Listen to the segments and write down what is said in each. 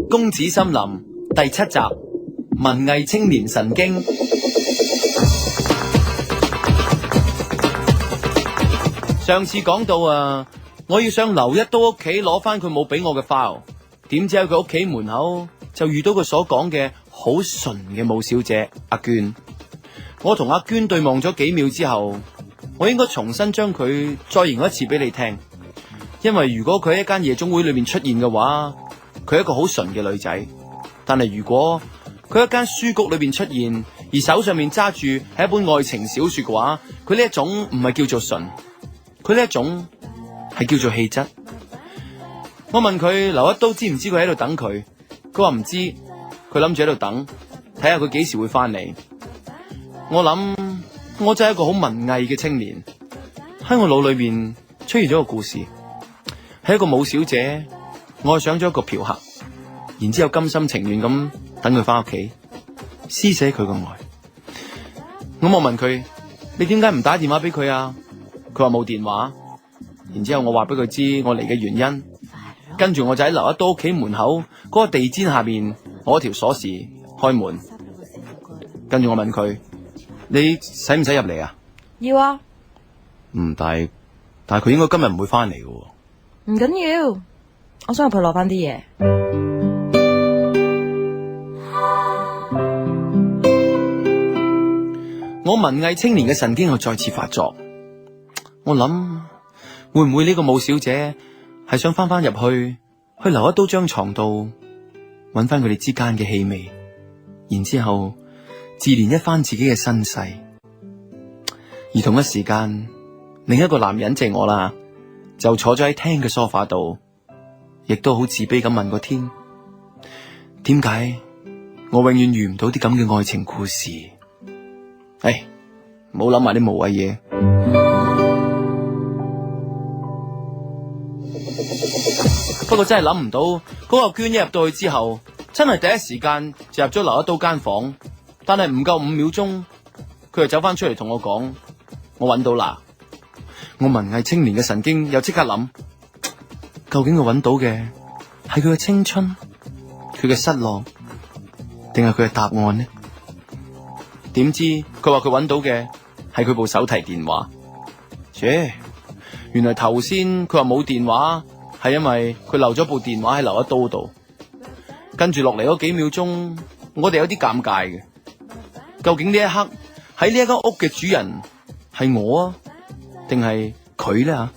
公子森林第7集，文藝青年神經。上次講到我要上劉一刀屋企攞翻佢冇俾我嘅 file， 點知喺佢屋企門口就遇到佢所講嘅好純嘅武小姐阿娟。我同阿娟對望咗幾秒之後，我應該重新將佢再形容一次俾你聽，因為如果佢喺一間夜總會裏面出現嘅話，佢係一個好純嘅女仔。但係如果佢喺一間書局裏邊出現，而手上面揸住係一本愛情小說嘅話，佢呢一種唔係叫做純，佢呢一種係叫做氣質。我問佢劉一刀知唔知佢喺度等佢，佢話唔知，佢諗住喺度等，睇下佢幾時會翻嚟。我諗我真係一個好文藝嘅青年，喺我腦裏邊出現咗個故事，係一個武小姐愛上咗一個嫖客，然之後甘心情願咁等佢翻屋企，施捨佢個愛。咁我問佢，你點解唔打電話俾佢啊？佢話冇電話。然之後我話俾佢知我嚟嘅原因，跟住我就喺劉一刀屋企門口嗰個地氈下邊攞條鎖匙開門。跟住我問佢，你使唔使入嚟啊？要啊。但係佢應該今日唔會翻嚟嘅。唔緊要，我想入去攞翻啲嘢。我文藝青年嘅神經又再次發作，我諗會唔會呢個武小姐係想翻入去劉一刀張床度揾翻佢哋之間嘅氣味，然之後自憐一番自己嘅身世。而同一時間，另一個男人即係我啦，就坐咗喺廳嘅梳化度，亦都好自卑咁問個天，點解我永遠遇唔到啲咁嘅愛情故事？唔好諗埋啲無謂嘢。不過真係諗唔到，嗰個娟一入到去之後，真係第一時間就入咗劉一刀間房，但係唔夠5秒鐘，佢就走翻出嚟同我講，我揾到啦。我文藝青年嘅神經又即刻諗，究竟佢揾到嘅係佢嘅青春，佢嘅失落，定係佢嘅答案呢？點知佢話佢揾到嘅係佢部手提電話。原來頭先佢話冇電話，係因為佢留咗部電話喺劉一刀度。跟住落嚟嗰幾秒鐘，我哋有啲尷尬嘅。究竟呢一刻喺呢一間屋嘅主人係我啊，定係佢呢？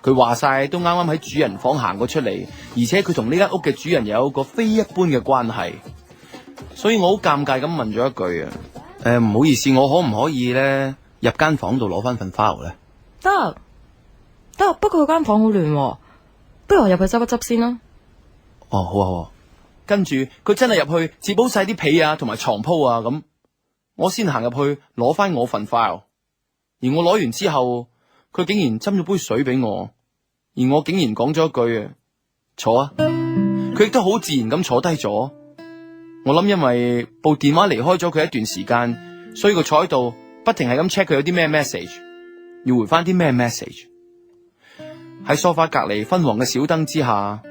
佢話晒都啱啱喺主人房行過出嚟，而且佢同呢間屋嘅主人有個非一般嘅關係，所以我好尷尬咁問咗一句唔好意思，我可唔可以咧入間房度攞翻份 file 咧？得，不過佢間房好亂，不如我入去執一執先啦。好啊。跟住佢真係入去接好晒啲被啊，同埋床鋪啊咁，我先行入去攞翻我份 file。而我攞完之後，佢竟然斟咗杯水俾我，而我竟然講咗一句坐啊，佢亦都好自然咁坐低咗。我諗因為部電話離開咗佢一段時間，所以佢坐喺度不停係咁 check 佢有啲咩 message， 要回翻啲咩 message。喺梳化隔籬昏黃嘅小燈之下，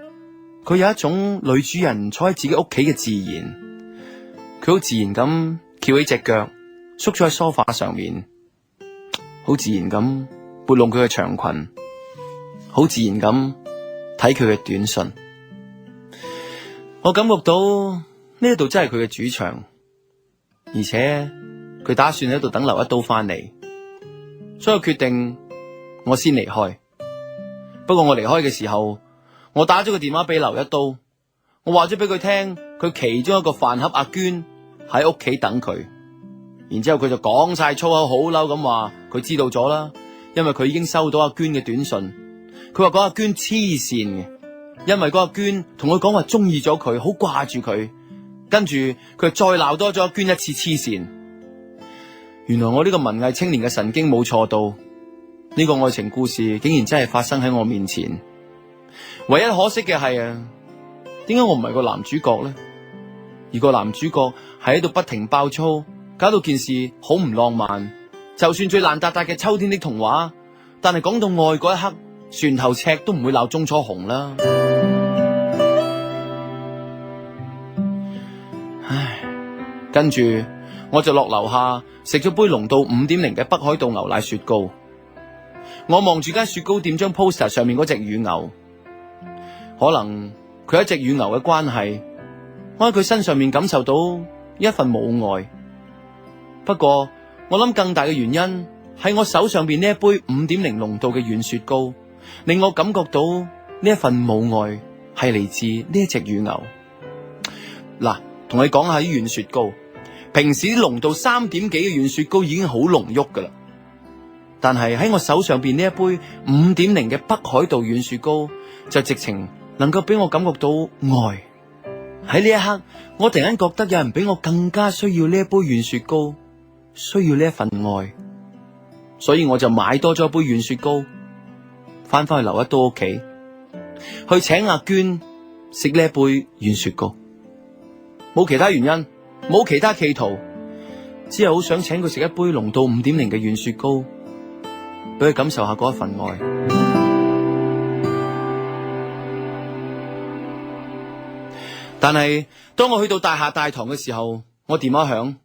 佢有一種女主人坐喺自己屋企嘅自然。佢好自然咁翹起隻腳，縮咗喺梳化上面，好自然咁撥弄佢嘅長裙，好自然咁睇佢嘅短信。我感覺到呢度真係佢嘅主場，而且佢打算喺度等劉一刀翻嚟，所以我決定我先離開。不過我離開嘅時候，我打咗個電話俾劉一刀，我話咗俾佢聽，佢其中一個飯盒阿娟喺屋企等佢。然之後佢就講晒粗口，好嬲咁話佢知道咗啦，因為佢已經收到阿娟嘅短信。佢話嗰阿娟黐線嘅，因為嗰阿娟同佢講話中意咗佢，好掛住佢。跟住佢再鬧多咗阿娟一次黐線。原來我呢個文藝青年嘅神經冇錯到，呢個愛情故事竟然真係發生喺我面前。唯一可惜嘅係點解我唔係個男主角呢？而個男主角係喺度不停爆粗，搞到件事好唔浪漫。就算最爛達達嘅秋天的童話，但係講到愛嗰一刻，船頭尺都唔會鬧中錯紅啦。唉，跟住我就落樓下食咗杯濃度5.0嘅北海道牛奶雪糕。我望住間雪糕店張 poster 上面嗰隻乳牛，可能佢一隻乳牛嘅關係，我喺佢身上面感受到一份母愛。不過我諗更大嘅原因係我手上邊呢一杯5.0濃度嘅軟雪糕，令我感覺到呢一份母愛係嚟自呢一隻乳牛。嗱，同你講下啲軟雪糕，平時啲濃度3點幾嘅軟雪糕已經好濃郁噶啦，但係喺我手上邊呢一杯5.0嘅北海道軟雪糕，就直情能夠俾我感覺到愛。喺呢一刻，我突然間覺得有人比我更加需要呢一杯軟雪糕，需要呢一份愛，所以我就買多咗一杯軟雪糕，翻去劉一刀屋企，去請阿娟食呢一杯軟雪糕。冇其他原因，冇其他企圖，只係好想請佢食一杯濃度5.0嘅軟雪糕，俾佢感受下嗰一份愛。但係當我去到大廈大堂嘅時候，我電話響，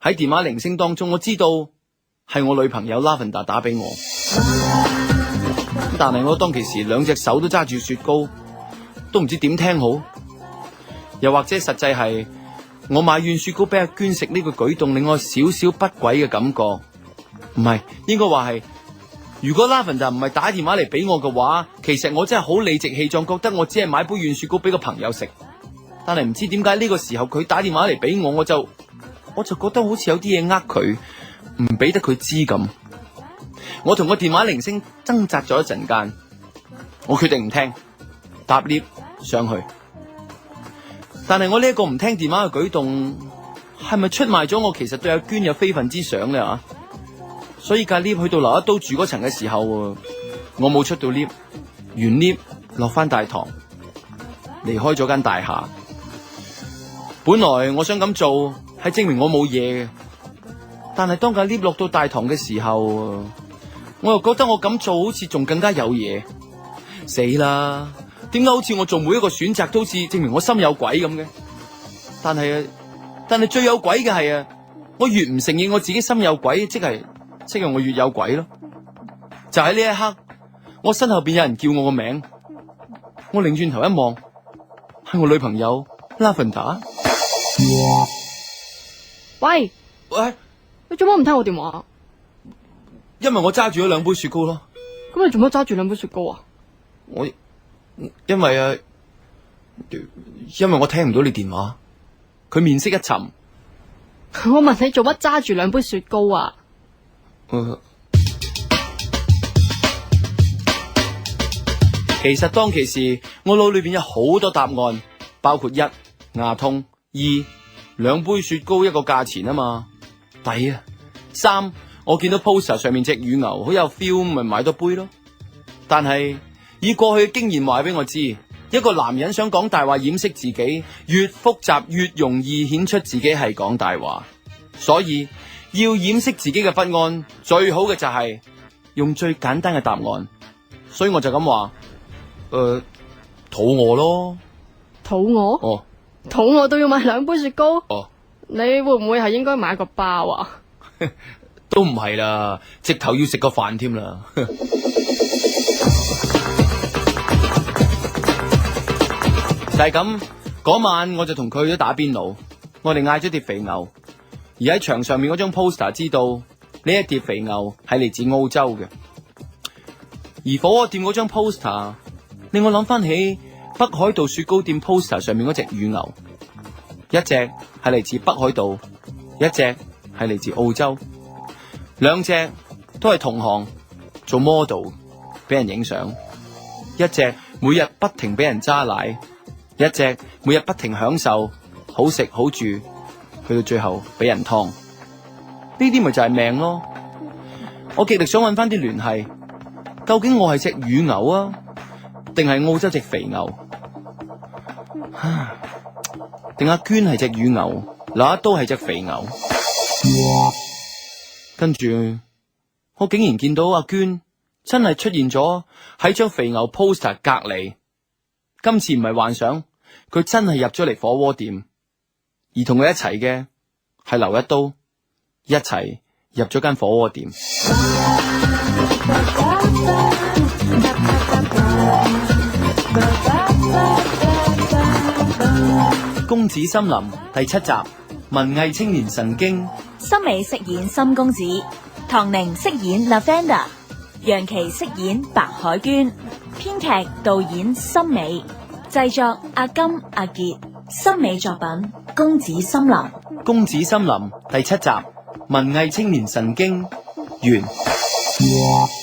喺電話鈴聲當中，我知道係我女朋友 Lavender 打俾我。但係我當其時兩隻手都揸住雪糕，都唔知點聽好。又或者實際係我買軟雪糕俾阿娟食呢個舉動令我少少不軌嘅感覺，唔係，應該話係，如果 Lavender 唔係打電話嚟俾我嘅話，其實我真係好理直氣壯，覺得我只係買杯軟雪糕俾個朋友食。但係唔知點解呢個時候佢打電話嚟俾我，我就覺得好似有啲嘢呃佢，唔俾得佢知咁。我同個電話鈴聲掙扎咗一陣間，我決定唔聽，搭 lift 上去。但係我呢一個唔聽電話嘅舉動，係咪出賣咗我其實對阿娟有非分之想咧？所以架 lift 去到劉一刀住嗰層嘅時候，我冇出到 lift， 完 lift 落翻大堂，離開咗間大廈。本來我想咁做係證明我冇嘢嘅，但係當架 lift 落到大堂嘅時候，我又覺得我咁做好似仲更加有嘢。死啦！點解好似我做每一個選擇都好似證明我心有鬼咁嘅？但係最有鬼嘅係我越唔承認我自己心有鬼，即係我越有鬼咯。就喺呢一刻，我身後邊有人叫我個名，我擰轉頭一望，係我女朋友 Lavender。喂，你做乜唔聽我電話？因為我揸住咗2杯雪糕咯。咁你做乜揸住2杯雪糕啊？因為我聽唔到你電話。佢面色一沉。我問你做乜揸住2杯雪糕啊？其實當其時我腦裏邊有好多答案，包括1牙痛，2 2杯雪糕一個價錢啊嘛，抵啊。3我見到 poster 上面隻乳牛好有 feel， 咪買多杯咯。但係以過去嘅經驗話俾我知，一個男人想講大話掩飾自己，越複雜越容易顯出自己係講大話。所以要掩飾自己嘅不安，最好嘅就係用最簡單嘅答案。所以我就咁話，肚餓咯。肚餓？哦，肚餓都要買2杯雪糕？哦，你會唔會係應該買個包啊？都唔係啦，直頭要食個飯添啦。就係咁，嗰晚我就同佢去咗打邊爐，我哋嗌咗碟肥牛，而喺牆上面嗰張 poster 知道呢一碟肥牛係嚟自澳洲嘅，而火鍋店嗰張 poster 令我諗翻起北海道雪糕店 poster 上面嗰隻乳牛，一隻係嚟自北海道，一隻係嚟自澳洲，兩隻都係同行做 model 俾人影相，一隻每日不停俾人揸奶，一隻每日不停享受好食好住，去到最後俾人劏。呢啲咪就係命咯。我極力想揾翻啲聯繫，究竟我係隻乳牛啊，定係澳洲隻肥牛？定阿娟係隻乳牛，那都係隻肥牛。跟住我竟然見到阿娟真係出現咗喺張肥牛 poster 隔籬。今次唔係幻想，佢真係入咗嚟火鍋店，而同佢一齊嘅係劉一刀，一齊入咗間火鍋店。公子森林第7集，文藝青年神經。森美飾演森公子，唐寧飾演 Lavender， 楊琪飾演白海娟，編劇導演森美，製作阿金阿傑，森美作品《公子森林》。公子森林第7集，文藝青年神經完。